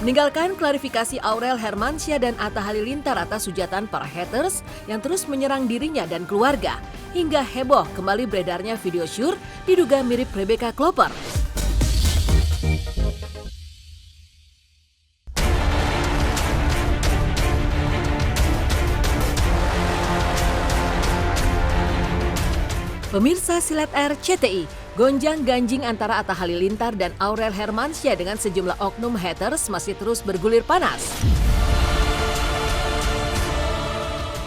Meninggalkan klarifikasi Aurel Hermansyah dan Atta Halilintar atas hujatan para haters yang terus menyerang dirinya dan keluarga. Hingga heboh kembali beredarnya video syur diduga mirip Rebecca Klopper. Pemirsa Silet RCTI, gonjang-ganjing antara Atta Halilintar dan Aurel Hermansyah dengan sejumlah oknum haters masih terus bergulir panas.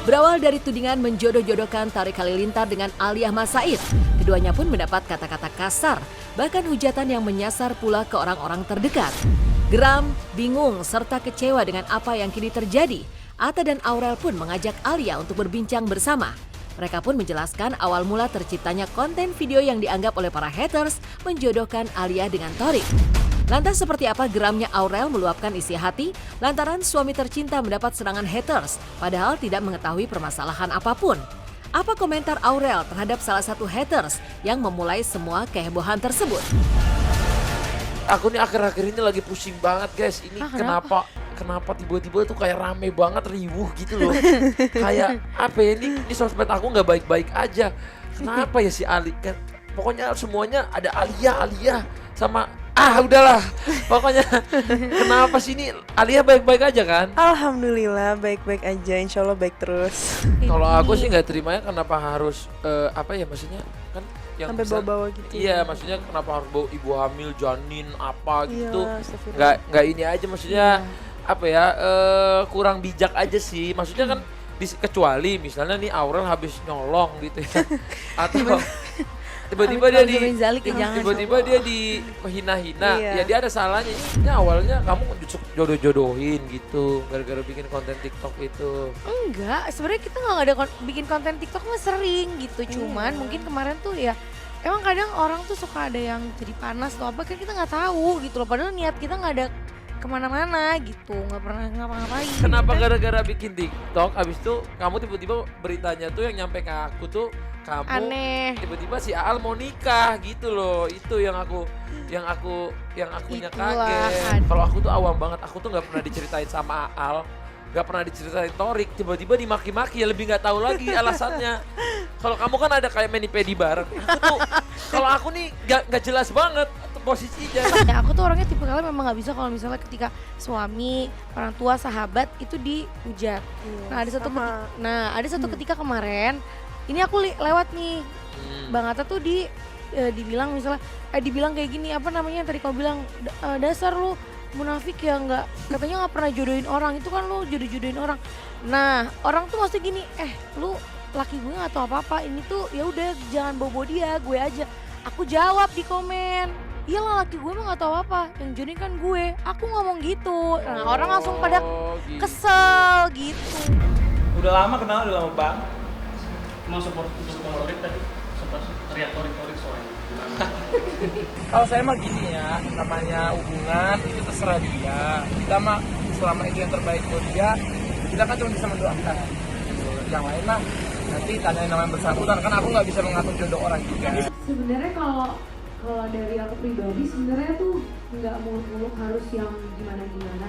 Berawal dari tudingan menjodoh-jodohkan Tariq Halilintar dengan Alia Mas Said, keduanya pun mendapat kata-kata kasar, bahkan hujatan yang menyasar pula ke orang-orang terdekat. Geram, bingung, serta kecewa dengan apa yang kini terjadi, Atta dan Aurel pun mengajak Alia untuk berbincang bersama. Mereka pun menjelaskan awal mula terciptanya konten video yang dianggap oleh para haters menjodohkan Alia dengan Tariq. Lantas seperti apa geramnya Aurel meluapkan isi hati lantaran suami tercinta mendapat serangan haters padahal tidak mengetahui permasalahan apapun? Apa komentar Aurel terhadap salah satu haters yang memulai semua kehebohan tersebut? Aku nih akhir-akhir ini lagi pusing banget guys. Ini kenapa tiba-tiba tuh kayak rame banget, riuh gitu loh. Kayak apa ya, ini sosmed aku nggak baik-baik aja. Kenapa ya si Ali? Kan pokoknya semuanya ada Alia sama udahlah. Pokoknya kenapa sih ini Alia baik-baik aja kan? Alhamdulillah baik-baik aja, insya Allah baik terus. Kalau aku sih nggak terimanya kenapa harus maksudnya kan yang sampai bawa-bawa gitu. Iya, maksudnya kenapa harus bawa ibu hamil, janin apa gitu. Astagfirullah. Nggak ini aja maksudnya kurang bijak aja sih. Maksudnya kan kecuali misalnya nih Aurel habis nyolong gitu ya. Atau tiba-tiba dia dihina-hina. Iya. Ya dia ada salahnya. Ini awalnya kamu jodoh-jodohin gitu gara-gara bikin konten TikTok itu. Enggak, sebenarnya kita nggak ada bikin konten TikTok mah sering gitu. Cuman mungkin kemarin tuh ya emang kadang orang tuh suka ada yang jadi panas atau apa kan kita nggak tahu gitu loh. Padahal niat kita nggak ada kemana-mana gitu, nggak pernah ngapa-ngapain. Kenapa gara-gara bikin TikTok abis itu kamu tiba-tiba beritanya tuh yang nyampe ke aku tuh kamu aneh. Tiba-tiba si Aal mau nikah gitu loh. Itu yang akunya kaget. Kalau aku tuh awam banget, aku tuh nggak pernah diceritain sama Aal, nggak pernah diceritain Tariq, tiba-tiba dimaki-maki ya lebih nggak tahu lagi alasannya. Kalau kamu kan ada kayak mani-pedi bareng. Aku tuh kalau aku nih nggak jelas banget posisinya. Ya, aku tuh orangnya tipe kalian memang nggak bisa kalau misalnya ketika suami, orang tua, sahabat itu dihujat. Nah ada satu ketika kemarin, ini aku lewat nih, Bang Atta tuh dibilang misalnya, dibilang kayak gini apa namanya tadi kau bilang dasar lu munafik ya katanya nggak pernah jodohin orang, itu kan lu jodohin orang. Nah orang tuh maksudnya gini, lu laki gue nggak tahu apa-apa, ini tuh ya udah jangan bobo dia, gue aja. Aku jawab di komen, iyalah laki gue mah gak tahu apa, yang jodohin kan gue. Aku ngomong gitu. Nah orang langsung pada kesel gitu. Udah lama kenal, udah lama bang. Emang support Tariq tadi, sempat teriak Tariq soalnya. Kalau saya mah gini ya, namanya hubungan itu terserah dia. Kita mah selama itu yang terbaik buat dia, kita kan cuma bisa mendoakan. Yang lain mah nanti tanyain namanya bersangkutan, kan aku nggak bisa mengatur jodoh orang juga. Sebenarnya kalau dari aku pribadi sebenarnya tuh nggak muluk-muluk harus yang gimana-gimana.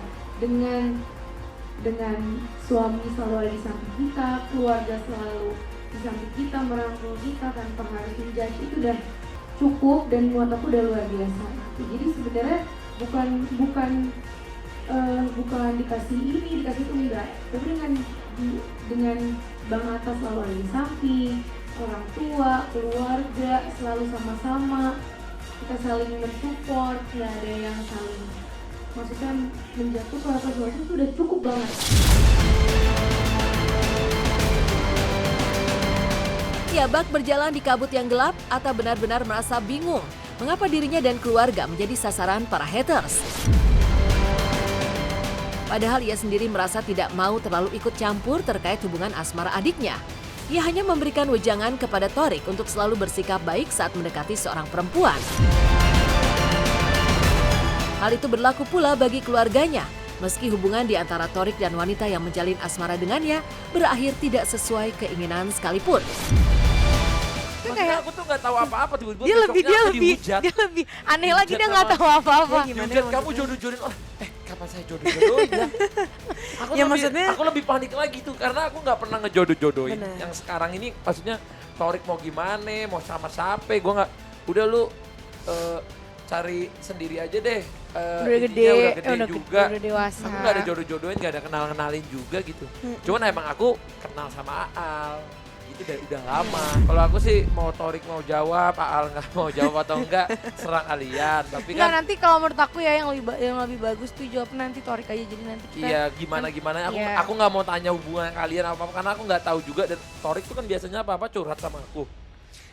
Dengan suami selalu ada di samping kita, keluarga selalu di samping kita, merangkul kita tanpa harus menjudge, itu udah cukup dan buat aku udah luar biasa. Jadi sebenarnya bukan dikasih ini, dikasih itu enggak. Tapi dengan Bang Atta selalu ada di samping, orang tua, keluarga selalu sama-sama, kita saling mensupport, nggak ada yang saling maksudnya menjatuhkan atau sesuatu, itu udah cukup banget. Ya, bak berjalan di kabut yang gelap, Atta benar-benar merasa bingung mengapa dirinya dan keluarga menjadi sasaran para haters. Padahal ia sendiri merasa tidak mau terlalu ikut campur terkait hubungan asmara adiknya. Ia hanya memberikan wejangan kepada Tariq untuk selalu bersikap baik saat mendekati seorang perempuan. Hal itu berlaku pula bagi keluarganya, meski hubungan di antara Tariq dan wanita yang menjalin asmara dengannya berakhir tidak sesuai keinginan sekalipun. Maksudnya aku tuh nggak tahu apa-apa, tiba-tiba Dia lebih aneh lagi, dia nggak tahu apa-apa. Dihujat kamu jodoh-jodohin orang. kenapa saya jodoh-jodohin ya? Aku lebih panik lagi tuh karena aku nggak pernah ngejodoh-jodohin. Bener. Yang sekarang ini maksudnya Torik mau gimana, mau sama siapa, gue nggak. Udah lu cari sendiri aja deh. Udah gede, udah gede juga. udah dewasa. Aku nggak ada jodoh-jodohin, nggak ada kenal-kenalin juga gitu. Cuman emang aku kenal sama Aal. Itu udah lama. Kalau aku sih mau Torik mau jawab, Aal nggak mau jawab atau enggak, serang kalian. Tapi Enggak, kan nanti kalau menurut aku ya yang lebih bagus tuh jawab nanti Torik aja, jadi nanti kita iya gimana. Iya. Aku nggak mau tanya hubungan kalian apa karena aku nggak tahu juga dan Torik tuh kan biasanya apa curhat sama aku.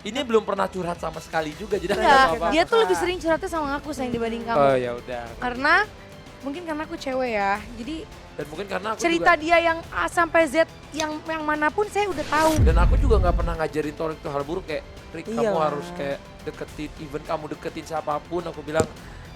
Ini belum pernah curhat sama sekali juga jadi aku nggak Enggak, tahu apa. dia tuh lebih sering curhatnya sama aku sayang dibanding kamu. Oh ya udah. Karena mungkin karena aku cewek ya, jadi Dan mungkin karena aku cerita juga, dia yang A sampai Z yang manapun saya udah tahu. dan aku juga nggak pernah ngajarin Torik tuh hal buruk kayak Rik kamu Iyalah. harus kayak deketin, even kamu deketin siapapun aku bilang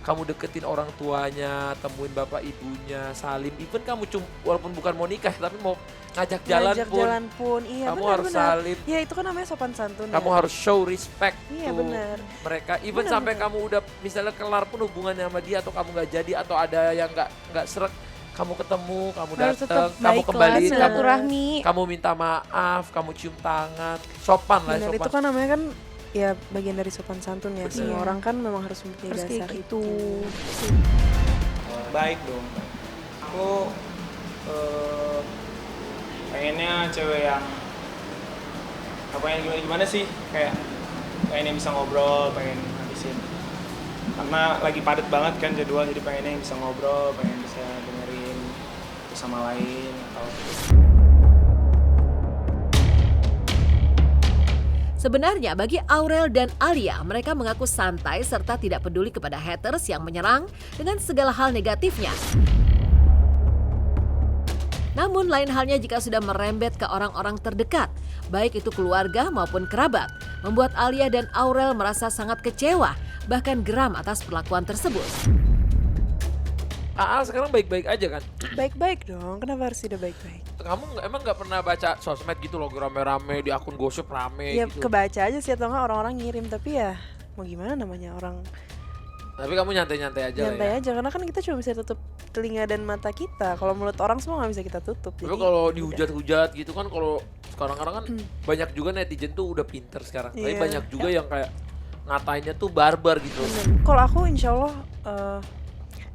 kamu deketin orang tuanya, temuin bapak ibunya, salim, even kamu walaupun bukan mau nikah tapi mau ngajak jalan pun iya kamu benar, harus benar. salim. Ya itu kan namanya sopan santun Kamu ya. harus show respect Iya, to benar. mereka. Even Benar, sampai benar. kamu udah misalnya kelar pun hubungannya sama dia atau kamu nggak jadi atau ada yang nggak seret, kamu ketemu, kamu Harus tetap datang, kamu baik lah, kembali, silaturahmi. kamu minta maaf, kamu cium tangan, sopan lah, Benar, sopan. itu kan namanya kan ya bagian dari sopan santun ya. Benar. Semua orang kan memang harus mempunyai Harus kayak dasar gitu. itu. Baik dong. Aku pengennya cewek yang apa yang gimana sih, kayak pengen yang bisa ngobrol, pengen habisin karena lagi padat banget kan jadwal, jadi pengennya yang bisa ngobrol, pengen bisa dengerin sama lain atau Sebenarnya bagi Aurel dan Alia, mereka mengaku santai serta tidak peduli kepada haters yang menyerang dengan segala hal negatifnya. Namun lain halnya jika sudah merembet ke orang-orang terdekat, baik itu keluarga maupun kerabat, membuat Alia dan Aurel merasa sangat kecewa, bahkan geram atas perlakuan tersebut. Aal sekarang baik-baik aja kan? Baik-baik dong, kenapa harus tidak baik-baik? Kamu emang nggak pernah baca sosmed gitu loh, rame-rame di akun gosip rame Ya gitu? kebaca aja sih atau enggak orang-orang ngirim, tapi ya mau gimana namanya orang Tapi kamu nyantai-nyantai aja lah nyantai ya? aja karena kan kita cuma bisa tutup telinga dan mata kita. Kalau mulut orang semua nggak bisa kita tutup. Tapi Jadi, kalau udah. dihujat-hujat gitu kan, kalau sekarang kan banyak juga netizen tuh udah pinter sekarang. Tapi Iya. banyak juga yang kayak ngatainnya tuh barbar gitu. Bener. Kalau aku insya Allah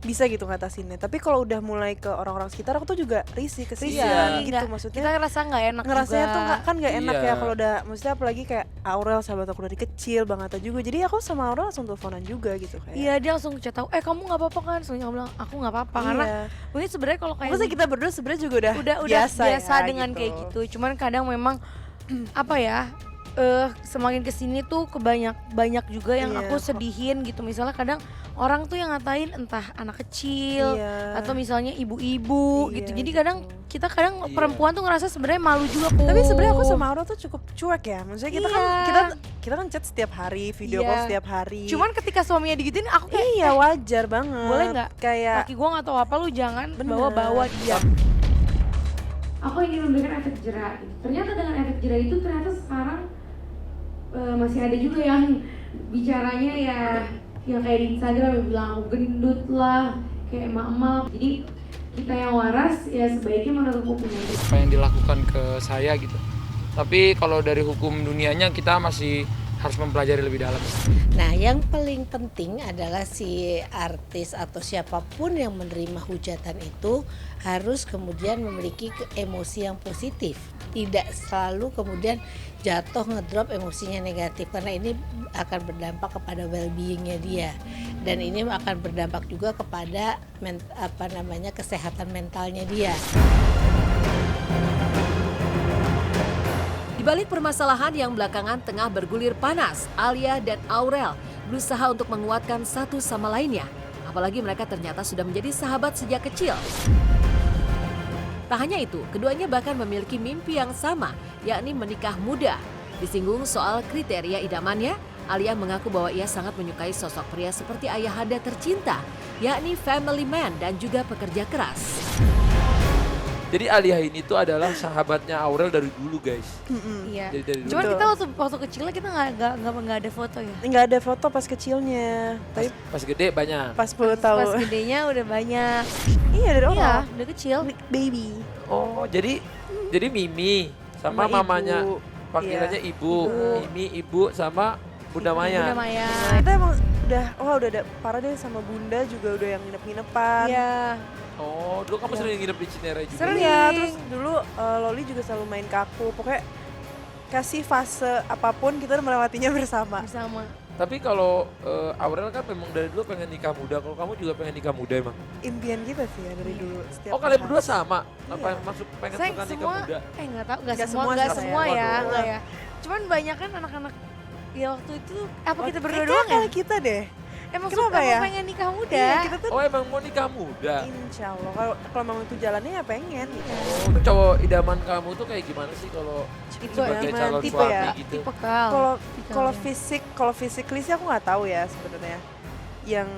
bisa gitu ngatasinnya. Tapi kalau udah mulai ke orang-orang sekitar aku tuh juga risih kesian gitu Nggak, maksudnya. kita ngerasa nggak enak Ngerasanya juga. tuh nggak enak Iya. ya kalau udah maksudnya apalagi kayak Aurel sahabat aku dari kecil, Bang Atta juga. Jadi aku sama Aurel langsung teleponan juga gitu kayak. Iya, dia langsung chat tahu, kamu nggak apa-apa kan? Soalnya aku bilang aku nggak apa-apa karena ini sebenarnya kalau kayak Maksudnya kita berdua sebenarnya juga udah biasa ya, dengan gitu. kayak gitu. Cuman kadang memang apa ya? Semakin kesini tuh banyak juga yang Iya, aku sedihin gitu. Misalnya kadang orang tuh yang ngatain entah anak kecil Iya. atau misalnya ibu-ibu Iya, gitu. Jadi gitu. kadang kita Iya. perempuan tuh ngerasa sebenarnya malu juga kok. Tapi sebenarnya aku sama Aurel tuh cukup cuek ya. Maksudnya kita kan Iya. kita kan chat setiap hari, video Iya. call setiap hari. Cuman ketika suaminya digituin aku kayak iya wajar banget. boleh nggak? Kayak laki gua nggak tahu apa, lu jangan Bener. bawa-bawa dia. Aku ingin memberikan efek jerak. Ternyata dengan efek jerak itu ternyata sekarang masih ada juga yang bicaranya ya yang kayak di Instagram yang bilang aku gendut lah, kayak emak-emak. Jadi kita yang waras ya sebaiknya menurut hukumnya. Apa yang dilakukan ke saya gitu. Tapi kalau dari hukum dunianya kita masih harus mempelajari lebih dalam. Nah, yang paling penting adalah si artis atau siapapun yang menerima hujatan itu harus kemudian memiliki emosi yang positif. Tidak selalu kemudian jatuh ngedrop emosinya negatif karena ini akan berdampak kepada well-beingnya dia. Dan ini akan berdampak juga kepada kesehatan mentalnya dia. Di balik permasalahan yang belakangan tengah bergulir panas, Alia dan Aurel berusaha untuk menguatkan satu sama lainnya. Apalagi mereka ternyata sudah menjadi sahabat sejak kecil. Tak hanya itu, keduanya bahkan memiliki mimpi yang sama, yakni menikah muda. Disinggung soal kriteria idamannya, Alia mengaku bahwa ia sangat menyukai sosok pria seperti ayahanda tercinta, yakni family man dan juga pekerja keras. Jadi Alia ini tuh adalah sahabatnya Aurel dari dulu guys. Iya. Jadi dari dulu. Cuman Betul. kita waktu kecilnya kita nggak ada foto ya. nggak ada foto pas kecilnya. Tapi Pas gede banyak. pas 10 tahun. Pas gedenya udah banyak. Iya dari Iya, Oro. udah kecil. Baby. Oh, jadi Mimi sama Sama mamanya ibu. panggilannya Iya. ibu, Mimi, ibu sama Bunda Maya. Bunda Maya. Nah, kita emang udah ada parah deh sama Bunda juga udah yang nginep-nginepan. Iya. Oh, dulu kamu sering nginep di Cinere juga. Sering. Iya, terus dulu Loli juga selalu main ke aku. Pokoknya kasih fase apapun kita melewatinya bersama. Tapi kalau Aurel kan memang dari dulu pengen nikah muda. Kalau kamu juga pengen nikah muda emang. Impian kita sih ya dari dulu. Setiap Oh, kalian tahun. berdua sama? Apa Iya. masuk pengen Saya suka nikah semua, muda? nggak tahu, nggak Nggak semua, semua nggak sih, semua ya. ya, Waduh. nggak ya. Cuman banyak kan anak-anak ya waktu itu apa kita berdua Kayaknya doang ya? kayak kita deh. Emang Kenapa suka ya? pengen nikah muda. Iya, kita tuh Oh, emang mau nikah muda? insya Allah kalau memang itu jalannya ya pengen. Gitu. Oh, cowok idaman kamu tuh kayak gimana sih kalau Tipe sebagai gimana? calon Tipe suami ya? gitu? Tipe kal. Kalau physically sih aku nggak tahu ya sebenarnya. Yang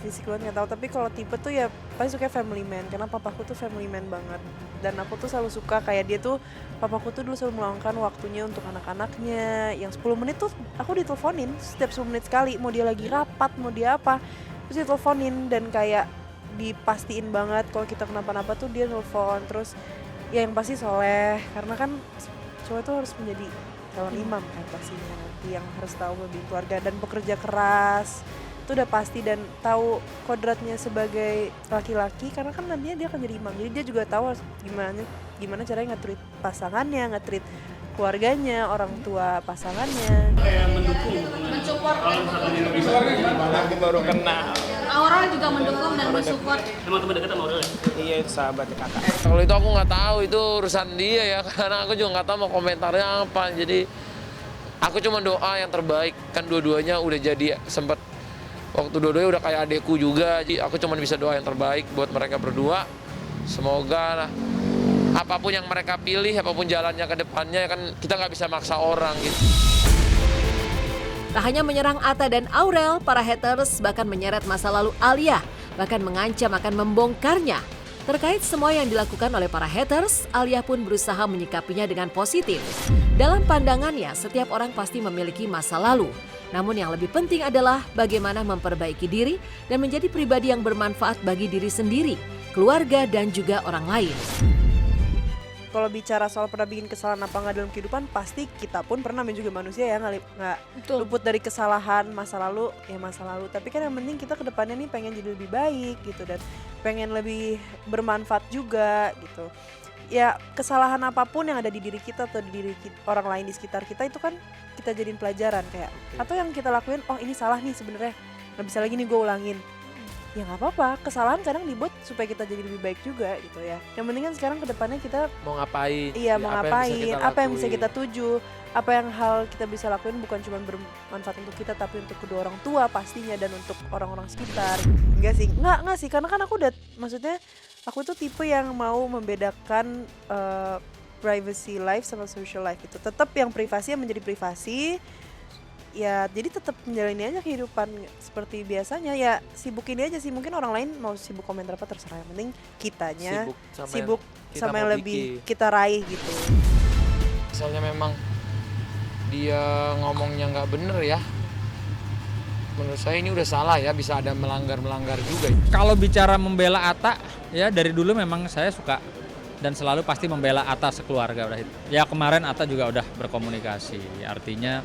fisik banget nggak tahu, tapi kalau tipe tuh ya pasti suka family man karena papaku tuh family man banget. Dan aku tuh selalu suka kayak dia tuh, papaku tuh dulu selalu meluangkan waktunya untuk anak-anaknya. Yang 10 menit tuh aku diteleponin setiap 10 menit sekali, mau dia lagi rapat, mau dia apa, terus diteleponin dan kayak dipastiin banget kalau kita kenapa-napa tuh dia nelfon. Terus ya yang pasti soleh, karena kan cowok tuh harus menjadi calon imam kan pastinya nanti, yang harus tahu membimbing keluarga dan bekerja keras. Itu udah pasti, dan tahu kodratnya sebagai laki-laki karena kan nantinya dia akan jadi imam. Jadi dia juga tahu harus gimana caranya nge-treat pasangannya, nge-treat keluarganya, orang tua pasangannya. Aku baru kenal. Aurel juga mendukung dan mensupport. Iya, itu sahabatnya kakak. Kalau itu aku nggak tahu, itu urusan dia ya, karena aku juga nggak tahu mau komentarnya apa. Jadi aku cuma doa yang terbaik, kan dua-duanya udah jadi sempat waktu dua-duanya udah kayak adekku juga. Jadi aku cuma bisa doa yang terbaik buat mereka berdua. Semoga apapun yang mereka pilih, apapun jalannya ke depannya, kan kita nggak bisa maksa orang gitu. Tak hanya menyerang Atta dan Aurel, para haters bahkan menyeret masa lalu Alia, bahkan mengancam akan membongkarnya. Terkait semua yang dilakukan oleh para haters, Alia pun berusaha menyikapinya dengan positif. Dalam pandangannya, setiap orang pasti memiliki masa lalu. Namun yang lebih penting adalah bagaimana memperbaiki diri dan menjadi pribadi yang bermanfaat bagi diri sendiri, keluarga, dan juga orang lain. Kalau bicara soal pernah bikin kesalahan apa nggak dalam kehidupan, pasti kita pun pernah, juga manusia ya, nggak luput dari kesalahan masa lalu ya masa lalu. Tapi kan yang penting kita ke depannya nih pengen jadi lebih baik gitu, dan pengen lebih bermanfaat juga gitu. Ya kesalahan apapun yang ada di diri kita atau di diri orang lain di sekitar kita itu kan kita jadiin pelajaran kayak, atau yang kita lakuin, oh ini salah nih sebenarnya, nggak bisa lagi nih gue ulangin. Ya nggak apa-apa, kesalahan kadang dibuat supaya kita jadi lebih baik juga gitu ya. Yang penting kan sekarang kedepannya kita Mau ngapain? iya mau ngapain, apa yang bisa kita lakuin. tuju, apa yang hal kita bisa lakuin bukan cuma bermanfaat untuk kita tapi untuk kedua orang tua pastinya dan untuk orang-orang sekitar. Enggak sih, karena kan aku udah, maksudnya aku tuh tipe yang mau membedakan privacy life sama social life itu. Tetap yang privasi yang menjadi privasi. Ya jadi tetap menjalani aja kehidupan seperti biasanya, ya sibuk ini aja sih. Mungkin orang lain mau sibuk komentar apa terserah, yang penting kitanya sibuk kita sama yang mau lebih bikin. kita raih gitu. Misalnya memang dia ngomongnya nggak bener ya, menurut saya ini udah salah ya, bisa ada melanggar juga. Kalau bicara membela Atta, ya dari dulu memang saya suka dan selalu pasti membela Atta sekeluarga. Ya kemarin Atta juga udah berkomunikasi, artinya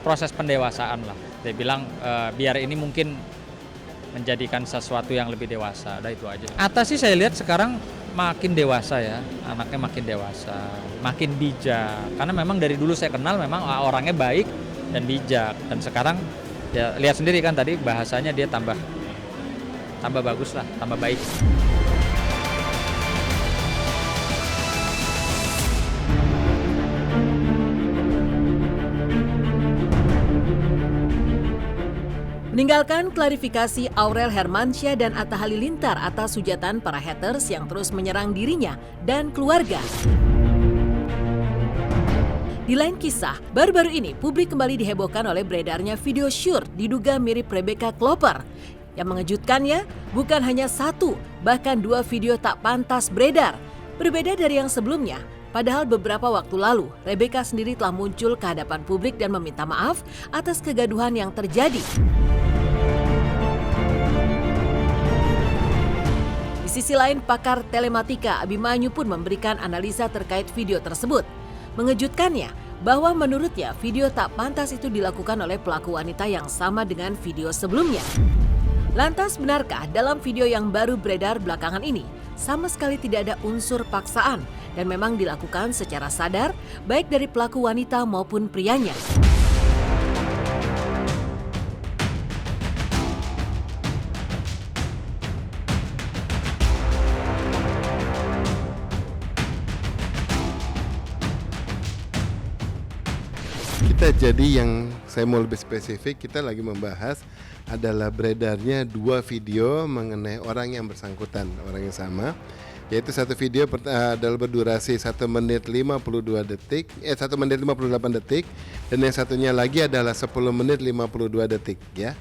proses pendewasaan lah. Dia bilang biar ini mungkin menjadikan sesuatu yang lebih dewasa, udah itu aja. Atta sih saya lihat sekarang makin dewasa ya, anaknya makin dewasa, makin bijak. Karena memang dari dulu saya kenal memang orangnya baik dan bijak. Dan sekarang ya lihat sendiri kan tadi bahasanya dia tambah bagus lah, tambah baik. Meninggalkan klarifikasi Aurel Hermansyah dan Atta Halilintar atas hujatan para haters yang terus menyerang dirinya dan keluarga. Di lain kisah, baru-baru ini publik kembali dihebohkan oleh beredarnya video shoot diduga mirip Rebecca Klopper. Yang mengejutkannya, bukan hanya satu, bahkan 2 video tak pantas beredar. Berbeda dari yang sebelumnya, padahal beberapa waktu lalu, Rebecca sendiri telah muncul ke hadapan publik dan meminta maaf atas kegaduhan yang terjadi. sisi lain, pakar telematika Abimanyu pun memberikan analisa terkait video tersebut. Mengejutkannya, bahwa menurutnya video tak pantas itu dilakukan oleh pelaku wanita yang sama dengan video sebelumnya. Lantas benarkah dalam video yang baru beredar belakangan ini sama sekali tidak ada unsur paksaan dan memang dilakukan secara sadar baik dari pelaku wanita maupun prianya? Kita jadi yang saya mau lebih spesifik, kita lagi membahas adalah beredarnya 2 video mengenai orang yang bersangkutan, orang yang sama, yaitu satu video adalah berdurasi 1 menit 52 detik, 1 menit 58 detik, dan yang satunya lagi adalah 10 menit 52 detik ya.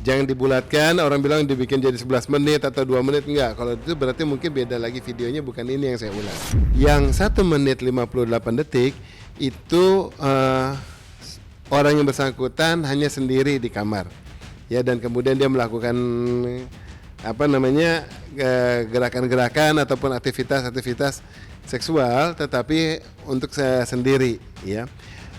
Jangan dibulatkan, orang bilang dibikin jadi 11 menit atau 2 menit, enggak. Kalau itu berarti mungkin beda lagi videonya, bukan ini yang saya ulang. Yang 1 menit 58 detik itu orang yang bersangkutan hanya sendiri di kamar, ya, dan kemudian dia melakukan gerakan-gerakan ataupun aktivitas seksual, tetapi untuk saya sendiri, ya.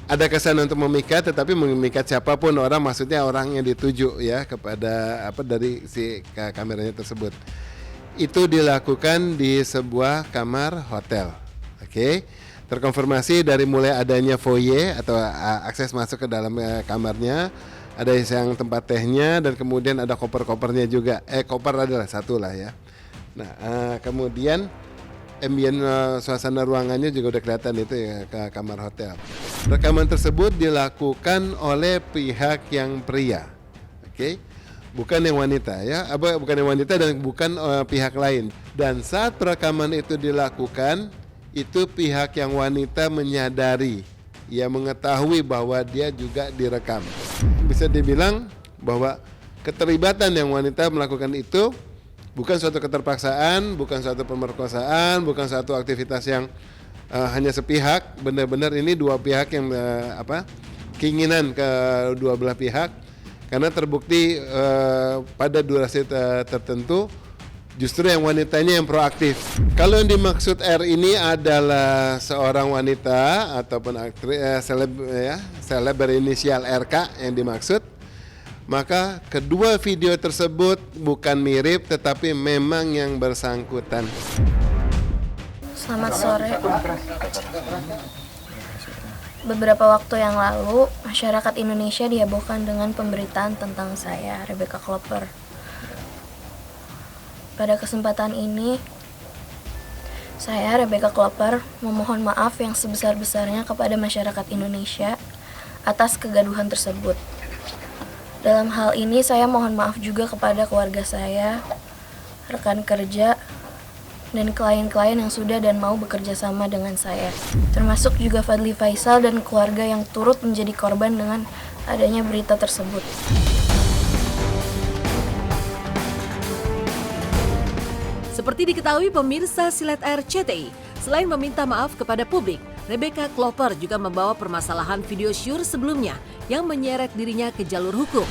Ada kesan untuk memikat, tetapi memikat siapapun orang, maksudnya orang yang dituju, ya, kepada dari si kameranya tersebut. Itu dilakukan di sebuah kamar hotel, oke. Terkonfirmasi dari mulai adanya foyer atau akses masuk ke dalam kamarnya, ada yang tempat tehnya, dan kemudian ada koper-kopernya juga. Koper adalah satu lah ya. Nah, kemudian ambien suasana ruangannya juga udah kelihatan itu ya, ke kamar hotel. Rekaman tersebut dilakukan oleh pihak yang pria, oke? Bukan yang wanita ya, bukan yang wanita dan bukan pihak lain. Dan saat perekaman itu dilakukan, itu pihak yang wanita menyadari, ia mengetahui bahwa dia juga direkam. Bisa dibilang bahwa keterlibatan yang wanita melakukan itu bukan suatu keterpaksaan, bukan suatu pemerkosaan, bukan suatu aktivitas yang hanya sepihak. Benar-benar ini dua pihak yang keinginan kedua belah pihak, karena terbukti pada durasi tertentu justru yang wanitanya yang proaktif. Kalau yang dimaksud R ini adalah seorang wanita ataupun aktris seleb berinisial RK yang dimaksud, maka kedua video tersebut bukan mirip tetapi memang yang bersangkutan. Selamat sore. Beberapa waktu yang lalu, masyarakat Indonesia dihebohkan dengan pemberitaan tentang saya, Rebecca Klopper. Pada kesempatan ini, saya, Rebecca Klopper, memohon maaf yang sebesar-besarnya kepada masyarakat Indonesia atas kegaduhan tersebut. Dalam hal ini, saya mohon maaf juga kepada keluarga saya, rekan kerja, dan klien-klien yang sudah dan mau bekerja sama dengan saya. Termasuk juga Fadli Faisal dan keluarga yang turut menjadi korban dengan adanya berita tersebut. Seperti diketahui pemirsa Silet RCTI, selain meminta maaf kepada publik, Rebecca Klopper juga membawa permasalahan video syur sebelumnya yang menyeret dirinya ke jalur hukum.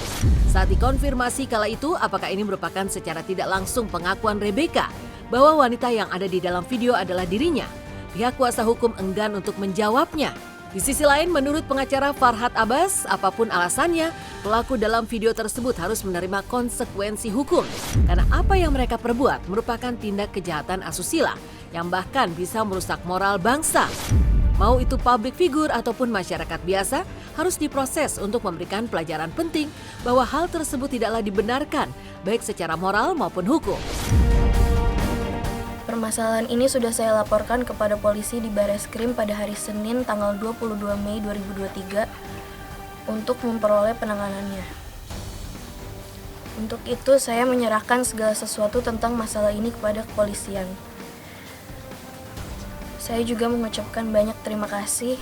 Saat dikonfirmasi kala itu apakah ini merupakan secara tidak langsung pengakuan Rebecca bahwa wanita yang ada di dalam video adalah dirinya, pihak kuasa hukum enggan untuk menjawabnya. Di sisi lain, menurut pengacara Farhad Abbas, apapun alasannya, pelaku dalam video tersebut harus menerima konsekuensi hukum. Karena apa yang mereka perbuat merupakan tindak kejahatan asusila yang bahkan bisa merusak moral bangsa. Mau itu public figure ataupun masyarakat biasa, harus diproses untuk memberikan pelajaran penting bahwa hal tersebut tidaklah dibenarkan, baik secara moral maupun hukum. Permasalahan ini sudah saya laporkan kepada polisi di Bareskrim pada hari Senin tanggal 22 Mei 2023 untuk memperoleh penanganannya. Untuk itu saya menyerahkan segala sesuatu tentang masalah ini kepada kepolisian. Saya juga mengucapkan banyak terima kasih.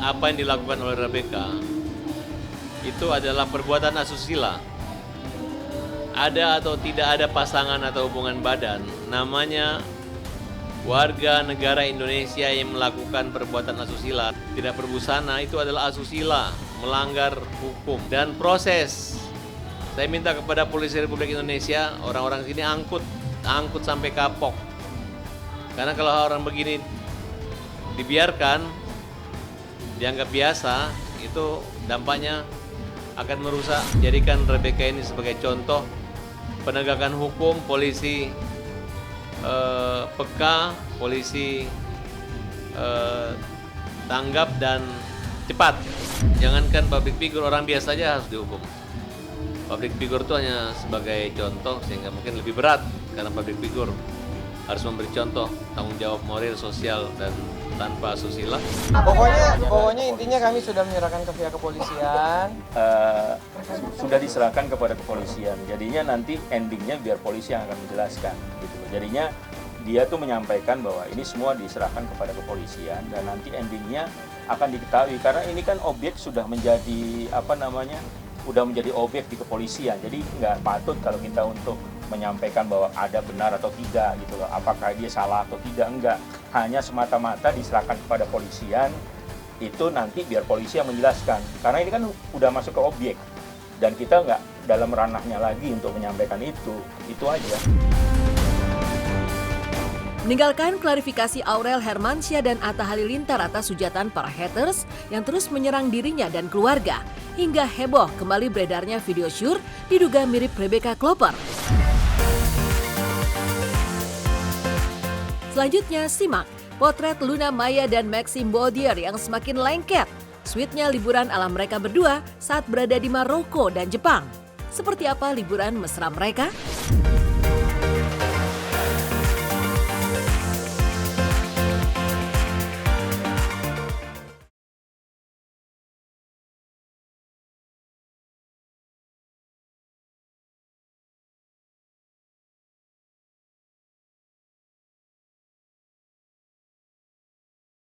Apa yang dilakukan oleh Rebecca itu adalah perbuatan asusila. Ada atau tidak ada pasangan atau hubungan badan, namanya warga negara Indonesia yang melakukan perbuatan asusila, tidak berbusana, itu adalah asusila, melanggar hukum dan proses. Saya minta kepada Polisi Republik Indonesia, orang-orang sini angkut angkut sampai kapok. Karena kalau orang begini dibiarkan, dianggap biasa, itu dampaknya akan merusak. Jadikan Rebecca ini sebagai contoh penegakan hukum, polisi peka, polisi tanggap dan cepat. Jangankan public figure, orang biasa aja harus dihukum. Public figure itu hanya sebagai contoh, sehingga mungkin lebih berat karena public figure harus memberi contoh, tanggung jawab moral, sosial, dan tanpa asusila. Pokoknya intinya kami sudah menyerahkan ke pihak kepolisian. Sudah diserahkan kepada kepolisian. Jadinya nanti endingnya biar polisi yang akan menjelaskan. Gitu. Jadinya dia tuh menyampaikan bahwa ini semua diserahkan kepada kepolisian dan nanti endingnya akan diketahui karena ini kan objek sudah menjadi udah menjadi objek di kepolisian. Jadi nggak patut kalau kita untuk menyampaikan bahwa ada benar atau tidak gitu loh. Apakah dia salah atau tidak, enggak. Hanya semata-mata diserahkan kepada polisian, itu nanti biar polisi yang menjelaskan. Karena ini kan udah masuk ke objek dan kita nggak dalam ranahnya lagi untuk menyampaikan itu aja. Meninggalkan klarifikasi Aurel Hermansyah dan Atta Halilintar atas hujatan para haters yang terus menyerang dirinya dan keluarga, hingga heboh kembali beredarnya video syur diduga mirip Rebecca Klopper. Selanjutnya simak potret Luna Maya dan Maxime Baudier yang semakin lengket. Sweetnya liburan ala mereka berdua saat berada di Maroko dan Jepang. Seperti apa liburan mesra mereka?